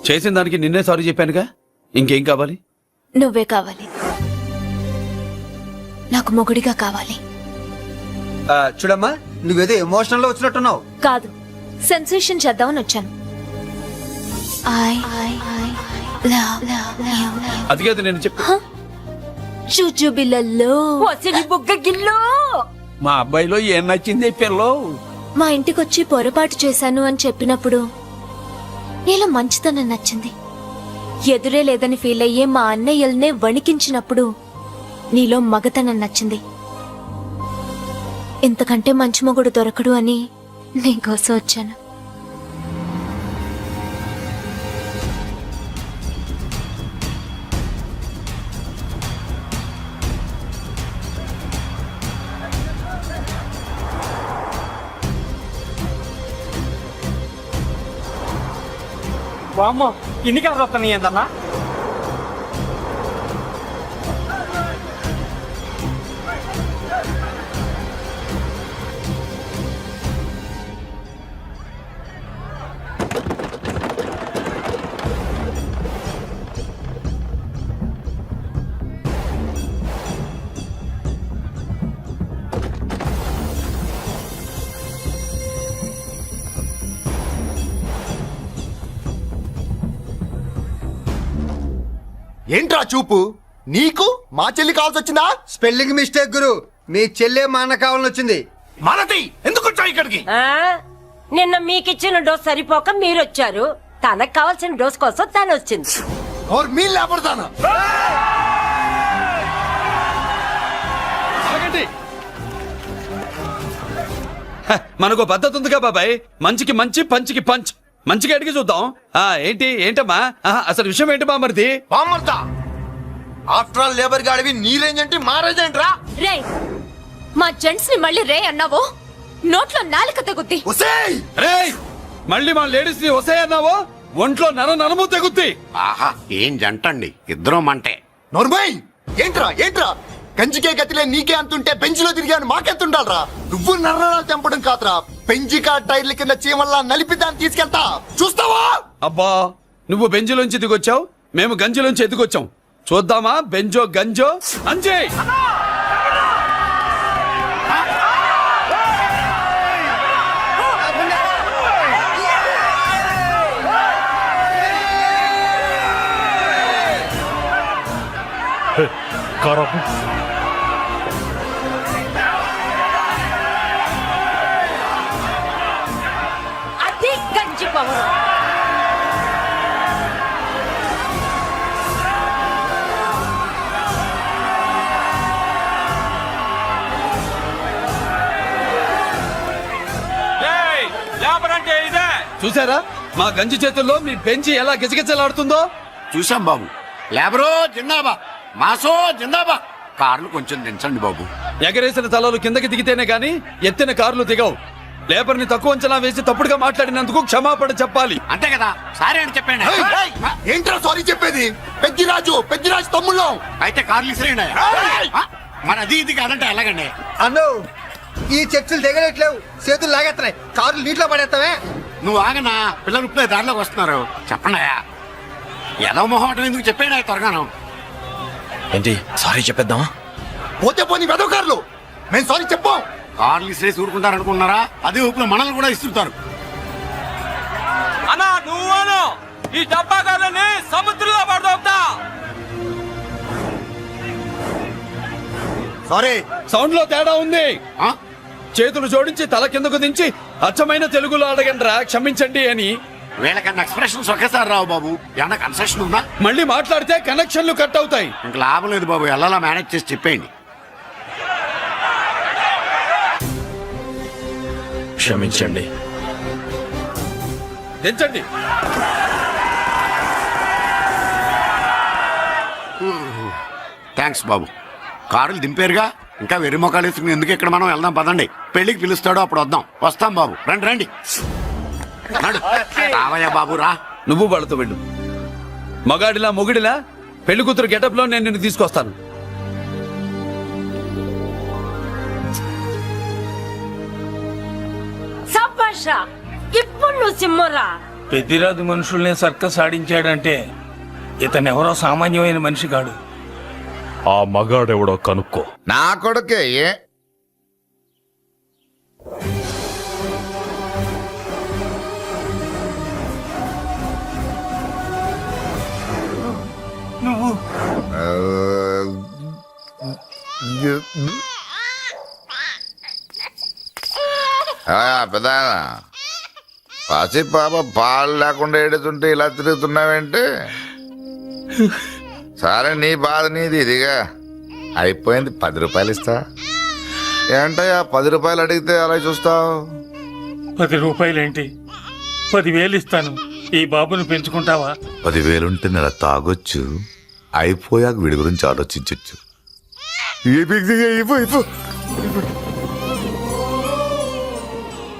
చేసిన దానికి నిన్నే సారీ చెప్పానుగా, ఇంకేం కావాలి? నువ్వే కావాలి, నాకు మొగుడిగా కావాలి. చూడమ్మా, నువ్వేదో ఎమోషనల్ లో వచ్చినట్టున్నావు. కాదు, సెన్సేషన్ చేద్దామని వచ్చాను. అది కాదు నేను చెప్పు. చుచుబిళ్ళల్లో బుగ్గ గిల్లో మా అబ్బాయిలో ఏం నచ్చింది పిల్లో? మా ఇంటికొచ్చి పొరపాటు చేశాను అని చెప్పినప్పుడు నీలో మంచితనం నచ్చింది. ఎదురే లేదని ఫీల్ అయ్యే మా అన్నయ్యల్నే వణికించినప్పుడు నీలో మగతనం నచ్చింది. ఇంతకంటే మంచి మొగుడు దొరకడు అని నీకోసం వచ్చాను. వామ్మో, ఇన్ని కలర్ వస్తున్నాయి ఏంటన్నా? ఏంట్రా చూపు? నీకు మా చెల్లి కావాల్సి వచ్చిందా? స్పెల్లింగ్ మిస్టేక్ గురు. మీ చెల్లె మా అన్న కావాలని వచ్చింది. మనది ఎందుకు వచ్చావు ఇక్కడికి? నిన్న మీకిచ్చిన డోస్ సరిపోక మీరొచ్చారు. తనకు కావాల్సిన డోస్ కోసం తను వచ్చింది. మనకు పద్ధతి ఉందిగా బాబాయ్. మంచికి మంచి, పంచికి పంచ్. మంచిగా అడిగి చూద్దాం. ఏంటమ్మా అసలు విషయం ఏంటి బామర్ది? ఆఫ్టర్ ఆల్ లేబర్ గాడివి నీ రేంజ్ అంటే మా రేంజ్ ఏంట్రా? రే, మా జెంట్స్ ని మళ్ళీ రే అన్నావో నోట్లో నాలుక తెగుద్ది. రేయ్, మళ్ళీ మా లేడీస్ ని వసే అన్నావో ఒంట్లో నరము తెగుద్ది. ఆహా, ఏం జంటండి, ఇద్దరం మంటే. నోర్మై, ఏంట్రా ఏంట్రా? కంచికే గతిలే నీకే అంతుంటే బెంచ్లో తిరిగాను మాకెంతుండాలరా? నువ్వు నర్రాలు తెంపడం కాదురా, పెంచికా టైర్ల కింద చీమల్లా నలిపి దాన్ని తీసుకెళ్తా. చూస్తావా? అబ్బా, నువ్వు బెంజులోంచి ఎదిగొచ్చావు, మేము గంజిలోంచి ఎదిగొచ్చాం. చూద్దామా బెంజో గంజో అంజే. కారాపు అది గంజి పవర్. చూసారా మా గంజి చేతుల్లో మీ బెంచి ఎలా గిజగిజలాడుతుందో? చూసాం బాబు. లేబరో జిందాబా, మాసో జిందాబా. కార్లు కొంచెం దించండి బాబు. ఎగరేసిన తలలు కిందకి దిగితేనే గాని ఎత్తిన కార్లు దిగవు. లేబర్ ని తక్కువ అంచనా వేసి తప్పుడుగా మాట్లాడినందుకు క్షమాపణ చెప్పాలి. అంతే కదా, సారీ అని చెప్పండి. ఏంట్రా సారీ చెప్పేది? పెద్దిరాజు తమ్ముళ్ళం. అయితే కార్లు ఇసిరేయండి. మరి అది ఇది కాదంటే ఎలాగండి? అన్ను ఈ చర్చలు దిగలేట్లేవు, చేతులు లాగేస్తున్నాయి, కారులు నీటిలో పడేస్తావే. నువ్వు ఆగనా, పిల్లలు ఇప్పుడే దారిలోకి వస్తున్నారు. చెప్పండి ఏదో మొహం ఎందుకు చెప్పండి త్వరగాను. ఏంటి సారీ చెప్పేద్దామా? పోతే పోనీ వెదవ కార్లు, మేము సారీ చెప్పాం. కార్లు ఇసిరేసి ఊరుకుంటారు అనుకున్నారా? అదే ఊపిలో మనల్ని కూడా ఇస్తుంటారు. అన్నా నువ్వు ఈ డబ్బా గాలని సముద్రంలో పడదోపుతా. సారీ, సౌండ్ లో తేడా ఉంది. ఆ? చేతులు జోడించి తల కిందకు దించి అచ్చమైన తెలుగులో అడగండ్రా క్షమించండి అని. వీళ్ళకన్నా ఎక్స్ప్రెషన్స్ ఒకేసారి రావు బాబు. ఏమన్నా కన్సెషన్ ఉందా? మళ్ళీ మాట్లాడితే కనెక్షన్లు కట్ అవుతాయి. ఇంక లాభం లేదు బాబు, ఎలా మేనేజ్ చేసి చెప్పేయండి. క్షమించండి. దించండి. థ్యాంక్స్ బాబు. కారులు దింపారుగా, ఇంకా వెర్రి మొక్కలు వేసుకుని ఎందుకు ఇక్కడ మనం వెళ్దాం పదండి. పెళ్లికి పిలుస్తాడో అప్పుడు వద్దాం. వస్తాం బాబు, రండి రండి. నడు. రావయ్యా బాబు రా. నువ్వు వాళ్ళతో వెళ్ళు. మగాడిలా మొగుడిలా పెళ్లి కూతురు గెటప్ లో నేను నిన్ను తీసుకొస్తాను. సబ్బాషా, ఇప్పుడు నువ్వు సింహరా. పెద్దిరాజు మనుషుల్ని సర్కస్ ఆడించాడంటే ఇతనెవరో సామాన్యమైన మనిషి కాడు. ఆ మగాడెవడో కనుక్కో. నా కొడుకే. నువ్వు పెద్ద పసి పాప పాలు లేకుండా ఏడుతుంటే ఇలా తిరుగుతున్నావేంటి? సరే నీ బాధ నీది, ఇదిగా అయిపోయింది. 10 రూపాయలు ఇస్తా. ఏంటయ్యా 10 రూపాయలు అడిగితే అలా చూస్తావు? 10 రూపాయలేంటి, 10,000 ఇస్తాను. ఈ బాబును పెంచుకుంటావా? 10,000 ఉంటే నెల తాగొచ్చు, అయిపోయాక వీడి గురించి ఆలోచించచ్చు.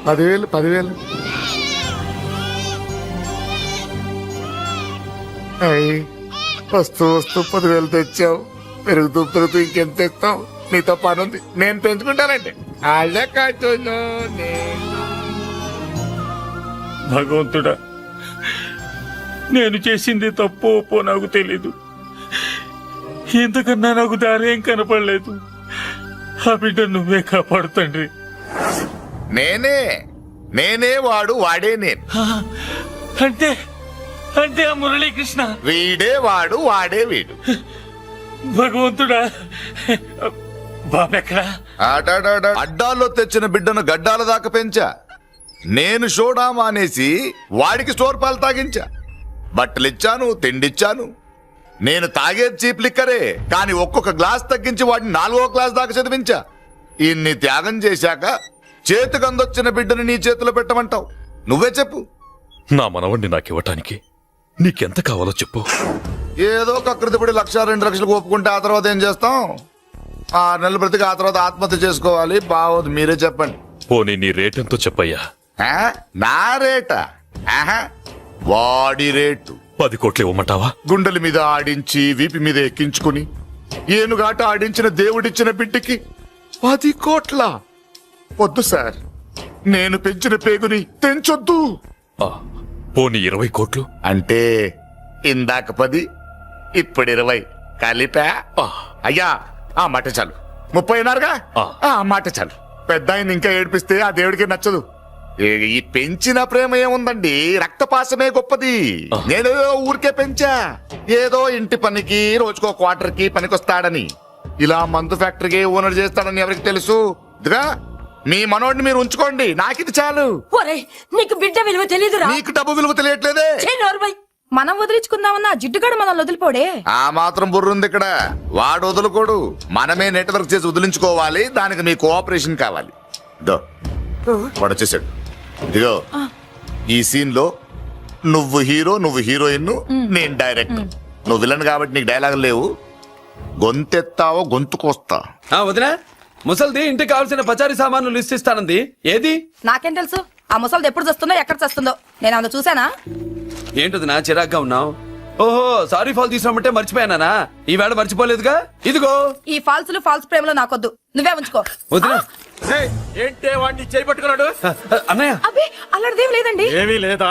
10,000 వస్తూ 10,000 తెచ్చావు. పెరుగుతూ ఇంకెంత తెస్తావు? నీతో పని ఉంది, నేను పెంచుకుంటానండి. భగవంతుడా, నేను చేసింది తప్పు ఒప్పో నాకు తెలీదు. ఇంతకన్నా నాకు దారేం కనపడలేదు. ఆ బిడ్డ నువ్వే కాపాడు తండ్రి. నేనే వాడు, వాడే నేను. అంటే అంటే ఆ మురళీకృష్ణ వీడే వాడు, వాడే వీడు. భగవంతుడా, బాబెక్కడా? అడ్డాల్లో తెచ్చిన బిడ్డను గడ్డాల దాకా పెంచా. నేను షోడా మానేసి వాడికి స్టోర్ పాలు తాగించా. బట్టలిచ్చాను, తిండిచ్చాను. నేను తాగేది చీప్ లిక్కరే, కానీ ఒక్కొక్క గ్లాస్ తగ్గించి వాడిని 4వ క్లాస్ దాకా చదివించా. ఇన్ని త్యాగం చేశాక చేతికి అందొచ్చిన బిడ్డను నీ చేతిలో పెట్టమంటావు? నువ్వే చెప్పు. నా మనవణ్ణి నాకివ్వటానికి నీకెంత కావాలో చెప్పు. ఏదో కకృతిపడి 1,00,000 2 లక్షలకు ఒప్పుకుంటే ఆ తర్వాత ఏం చేస్తాం? 6 నెలలు బ్రతికి ఆ తర్వాత ఆత్మహత్య చేసుకోవాలి. బావోదు, మీరే చెప్పండి. పోనీ నీ రేటెంతో చెప్పయ్యా. నా రేటా? వాడి రేటు 10 కోట్లు ఇవ్వమంటావా? గుండెల మీద ఆడించి వీపి మీద ఎక్కించుకుని ఏనుగాట ఆడించిన దేవుడిచ్చిన బిడ్డకి 10 కోట్ల? వద్దు సార్, నేను పెంచిన పేగుని తెంచొద్దు. పోనీ 20 కోట్లు? అంటే ఇందాక 10, ఇప్పుడు 20 కలిపా. అయ్యా ఆ మాట చాలు. 30 అన్నారుగా, ఆ మాట చాలు. పెద్ద ఆయన ఇంకా ఏడిపిస్తే ఆ దేవుడికి నచ్చదు. ఈ పెంచిన ప్రేమ ఏముందండి, రక్తపాసమే గొప్పది. నేను ఊరికే పెంచా, ఏదో ఇంటి పనికి రోజుకో క్వార్టర్కి పనికొస్తాడని. ఇలా మందు ఫ్యాక్టరీకి ఓనర్ చేస్తాడని ఎవరికి తెలుసు? ఇదిగా మీ మనోడిని మీరు ఉంచుకోండి, నాకిది చాలు. నీకు బిడ్డ విలువ తెలీదురా? నీకు డబ్బు విలువ తెలియట్లేదే. మనం వదిలించుకుందామన్నా జిడ్డుగాడు మనల్ని వదిలిపోడే. ఆ మాత్రం బుర్రుంది ఇక్కడ. వాడు వదులుకోడు, మనమే నెట్వర్క్ చేసి వదిలించుకోవాలి. దానికి మీ కోఆపరేషన్ కావాలి. వాడు వచ్చేసాడు. ఇదిగో ఈ సీన్ లో నువ్వు హీరో, నువ్వు హీరోయిన్, నేను డైరెక్టర్. నువ్వు విలన్ కాబట్టి నీకు డైలాగ్ లేవు. గొంతెత్తావో గొంతుకొస్తా. వదినా, ముసల్ది ఇంటికి కావాల్సిన పచారీ సామాన్లు లిస్ట్ ఇస్తానంది. ఏది? నాకేం తెలుసు ఆ ముసలిది ఎప్పుడు చస్తుందో ఎక్కడ చస్తుందో? నేను అందులో చూసానా? ఏంటది నా చిరాగ్గా ఉన్నావు? ఓహో, సారీ ఫాల్ తీసుకురామంటే మర్చిపోయానా? ఈవేళ మర్చిపోలేదుగా. ఇదిగో. ఈ ఫాల్స్ ప్రేమలో నాకొద్దు, నువ్వే ఉంచుకో. వదినా. ఏంటే వాడిని చేయి పట్టుకున్నాడు? అన్నయ్య. అబ్బే అలాంటిదేం లేదండి. ఏమీ లేదా?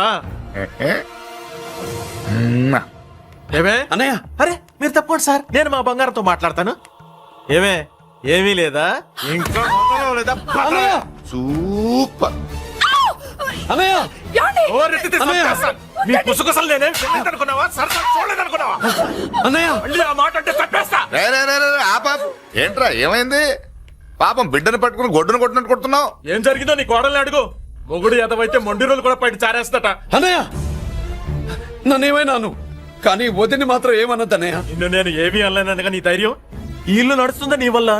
ఏమే అన్నయ్య. అరే మీరు తప్పండి సార్, నేను మా బంగారంతో మాట్లాడతాను. ఏమే ఏమీ లేదా? ఇంకా మొదలు లేదా? సూపర్. అన్నయ్య. ఏమండి? ఓరెత్తి చంపేస్తాను. నీ కుసకుసలు నేనేం చూడలేదనుకున్నావా? సరసలు చూడలేదనుకున్నావా? అన్నయ్య. మళ్ళీ ఆ మాట అంటే చంపేస్తా. రే రే రే రే, ఆపాపు. ఏంట్రా ఏమైంది? పాపం బిడ్డను పట్టుకుని గొడ్డును కొట్టినట్టు కొడుతున్నావు. ఏం జరిగిందో నీ కోడల్ని అడుగు. మొగుడు ఎదవైతే మొండి రోజులు కూడా బయట చారేస్తట. అన్నయ్య, నన్నేమైనాను కానీ వదిని మాత్రం ఏమన్నదన్నయ్య. నిన్ను నేను ఏమీ అనలేనగా నీ ధైర్యం. ఈ ఇల్లు నడుస్తుందా నీ వల్ల,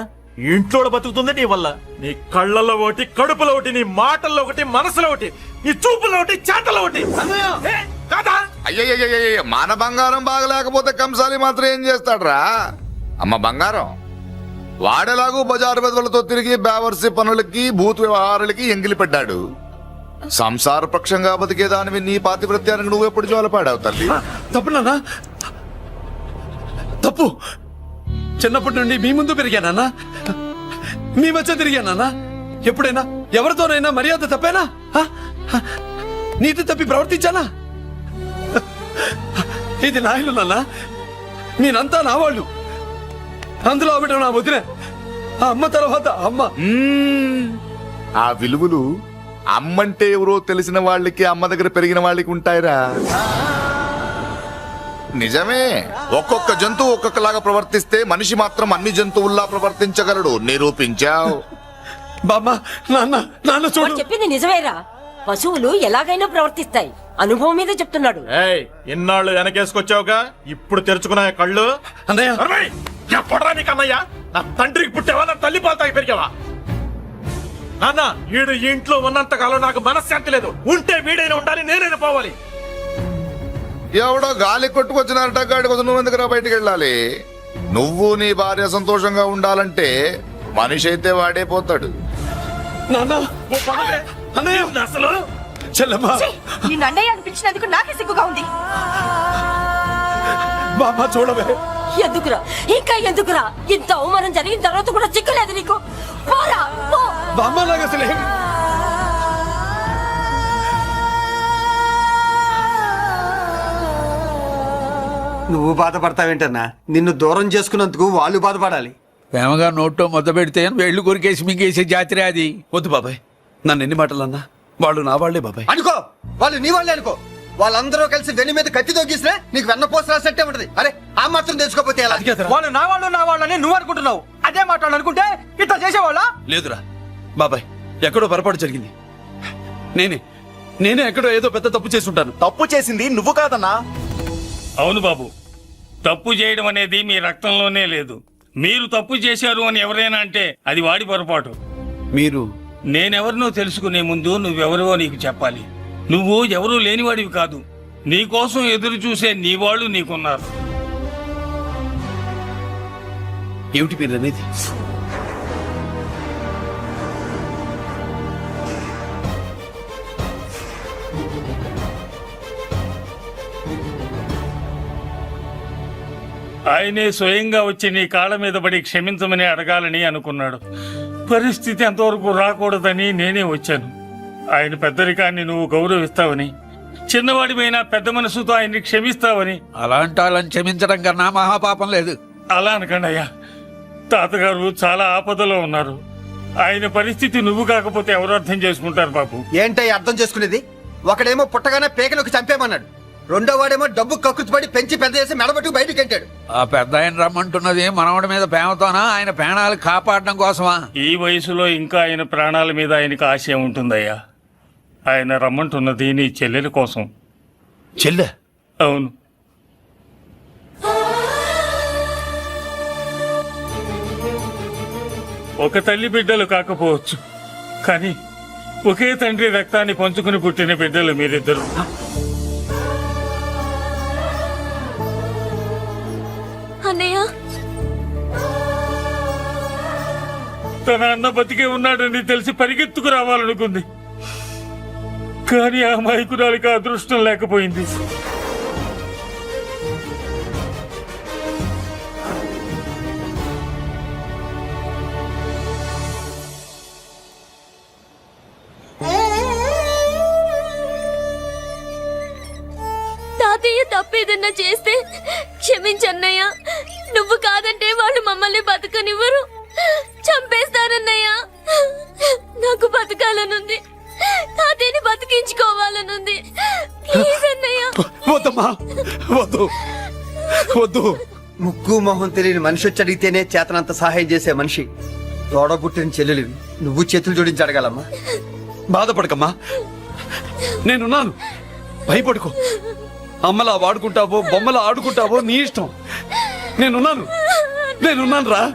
ఇంట్లో బతుకుతుందా నీ వల్ల. నీ కళ్ళల్లో ఒకటి, కడుపులో ఒకటి, నీ మాటల్లో ఒకటి, మనసులో ఒకటి, నీ చూపులో ఒకటి, చేతల్లో ఒకటి. ఏ, కాదా? అయ్యయ్యయ్యయ్య, మన బంగారం బాగలేకపోతే కంసాలి మాత్రం ఏం చేస్తాడ్రా? అమ్మ బంగారం, వాడేలాగూ బజారు బెదవులతో తిరిగి బేవర్సి పనులకి, భూత వ్యవహారాలకి ఎంగిలి పెట్టాడు. సంసార పక్షంగా బతికేదానివి నీ పాతివృత్యానికి నువ్వు ఎప్పుడు జోలపాడావు తల్లి? తప్పు నాన్న, తప్పు. చిన్నప్పటి నుండి మీ ముందు పెరిగానన్నా, మీ మధ్య తిరిగానన్నా. ఎప్పుడైనా ఎవరితోనైనా మర్యాద తప్పేనా? నీతి తప్పి ప్రవర్తించానా? ఇది నా ఇల్లు నాన్న, నేనంతా నా వాళ్ళు. అందులో ఆవిడ నా వదిన, ఆ అమ్మ తర్వాత అమ్మ. ఆ విలువలు అమ్మంటే ఎవరో తెలిసిన వాళ్ళకి, అమ్మ దగ్గర పెరిగిన వాళ్ళకి ఉంటాయిరా. నిజమే, ఒక్కొక్క జంతువు ఒక్కొక్కలాగా ప్రవర్తిస్తే మనిషి మాత్రం అన్ని జంతువుల్లా ప్రవర్తించగలడు. నిరూపించావు. బామ్మ, నాన్న, నాన్న చూడు. వాడు చెప్పింది నిజమేరా. పశువులు ఎలాగైనా ప్రవర్తిస్తాయి. అనుభవం మీద చెప్తున్నాడు. ఏయ్, ఇన్నాళ్ళు వెనకేసుకొచ్చావుగా, ఇప్పుడు తెరుచుకున్నా కళ్ళు. అన్నయ్య. అరవై! ఎప్పుడురా నీకు అన్నయ్య? నా తండ్రికి పుట్టావా, నా తల్లి పాలతాకి పెరిగావా? నాన్న, వీడు ఈ ఇంట్లో ఉన్నంత కాలం నాకు మనశ్శాంతి లేదు. ఉంటే వీడైనా ఉండాలి, నేనైనా పోవాలి. ఎవడో గాలి కొట్టుకొచ్చినారట, గాడి కోసం నువ్వు ఎందుకురా బయటికి వెళ్ళాలి? నువ్వు నీ భార్య సంతోషంగా ఉండాలంటే మనిషి అయితే వాడే పోతాడు. నాన్న, ఓ పనవే. అన్నయ్య, అసలు చెల్లమ్మ, ఈ నండయ్య అనిపించినందుకు నాకే సిగ్గుగా ఉంది. బామ్మ చూడవే. ఎందుకురా, ఇంకా ఎందుకురా? ఇంత అవమానం జరిగిన తర్వాత కూడా చిక్కలేదు నీకు? పోరా, పో. బామ్మ నాకు అసలు నువ్వు బాధపడతావేంటన్నా? నిన్ను దూరం చేసుకున్నందుకు వాళ్ళు బాధపడాలి. ప్రేమగా నోట్లో మొద్ద పెడితే వేళ్లు కొరికేసి మింగేసే జాతర అది. వద్దు బాబాయ్, నన్ను ఎన్ని మాటలన్నా వాళ్ళు నా వాళ్లే బాబాయ్. అనుకో, వాళ్ళు నీ వాళ్ళే అనుకో. వాళ్ళందరూ కలిసి వెన్ను మీద కత్తి తొగ్గిసినా నీకు వెన్న పోసి రాసినట్టే ఉంటది. అరే ఆ మాత్రం తెలుసుకోపోతే ఎలా? వాళ్ళు నా వాళ్ళని నువ్వు అనుకుంటున్నావు. అదే మాట్లాడు అనుకుంటే ఇట్లా చేసేవాళ్ళ? లేదురా బాబాయ్, ఎక్కడో పొరపాటు జరిగింది. నేనే ఎక్కడో ఏదో పెద్ద తప్పు చేసి ఉంటాను. తప్పు చేసింది నువ్వు కాదన్నా. అవును బాబు, తప్పు చేయడం అనేది మీ రక్తంలోనే లేదు. మీరు తప్పు చేశారు అని ఎవరైనా అంటే అది వాడి పొరపాటు. మీరు నేనెవరినో తెలుసుకునే ముందు నువ్వెవరో నీకు చెప్పాలి. నువ్వు ఎవరూ లేనివాడివి కాదు. నీకోసం ఎదురు చూసే నీ వాళ్ళు నీకున్నారు. ఏమిటి మీరు అనేది? ఆయనే స్వయంగా వచ్చి నీ కాళ్ళ మీద పడి క్షమించమని అడగాలని అనుకున్నాడు. పరిస్థితి అంతవరకు రాకూడదని నేనే వచ్చాను. ఆయన పెద్దరికాన్ని నువ్వు గౌరవిస్తావని, చిన్నవాడిపైన పెద్ద మనసుతో ఆయన్ని క్షమిస్తావని. అలాంటి వాళ్ళని క్షమించడం కన్నా మహాపాపం లేదు. అలా అనకండి అయ్యా. తాతగారు చాలా ఆపదలో ఉన్నారు. ఆయన పరిస్థితి నువ్వు కాకపోతే ఎవరు అర్థం చేసుకుంటారు బాబు? ఏంటో అర్థం చేసుకునేది? ఒకడేమో పుట్టగానే పేకలోకి చంపేమన్నాడు, రెండో వాడేమో డబ్బు కక్కుతుపడి పెంచి పెద్ద చేసి మెడబట్టుకు బయటకు ఎంటాడు. ఆ పెద్ద ఆయన రమ్మంటున్నది మనవడి మీద ప్రేమతోనా, ఆయన ప్రాణాలు కాపాడడం కోసమా? ఈ వయసులో ఇంకా ఆయన ప్రాణాల మీద ఆయనకు ఆశ ఉంటుందయ్యా. ఆయన రమ్మంటున్నది నీ చెల్లెల కోసం. చెల్లె? అవును. ఒక తల్లి బిడ్డలు కాకపోవచ్చు, కానీ ఒకే తండ్రి రక్తాన్ని పంచుకుని పుట్టిన బిడ్డలు మీరిద్దరు. అన్నయ్య తన అన్న బతికే ఉన్నాడని తెలిసి పరిగెత్తుకు రావాలనుకుంది, కానీ ఆ అమాయకురాలికి అదృష్టం లేకపోయింది. తాతయ్య తప్పేదన్నా చేస్తే క్షమించన్నయ్య. నువ్వు కాదంటే వాళ్ళు మమ్మల్ని బతకనివ్వరు, చంపేస్తారన్నయ్య. నాకు బతకాలనుంది, తాతయ్యని బతికించుకోవాలనుంది. ప్లీజ్ అన్నయ్య. వద్దమ్మా, వద్దు వద్దు. ముక్కు మొహం తెలియని మనిషి వచ్చి అడిగితేనే చేతనంత సహాయం చేసే మనిషి. తోడబుట్టిన చెల్లెలివి, నువ్వు చేతులు జోడించి అడగాలమ్మా. బాధపడకమ్మా, నేనున్నాను. భయపడుకో. అమ్మలా వాడుకుంటావో బొమ్మలా ఆడుకుంటావో నీ ఇష్టం. నేనున్నాను రా.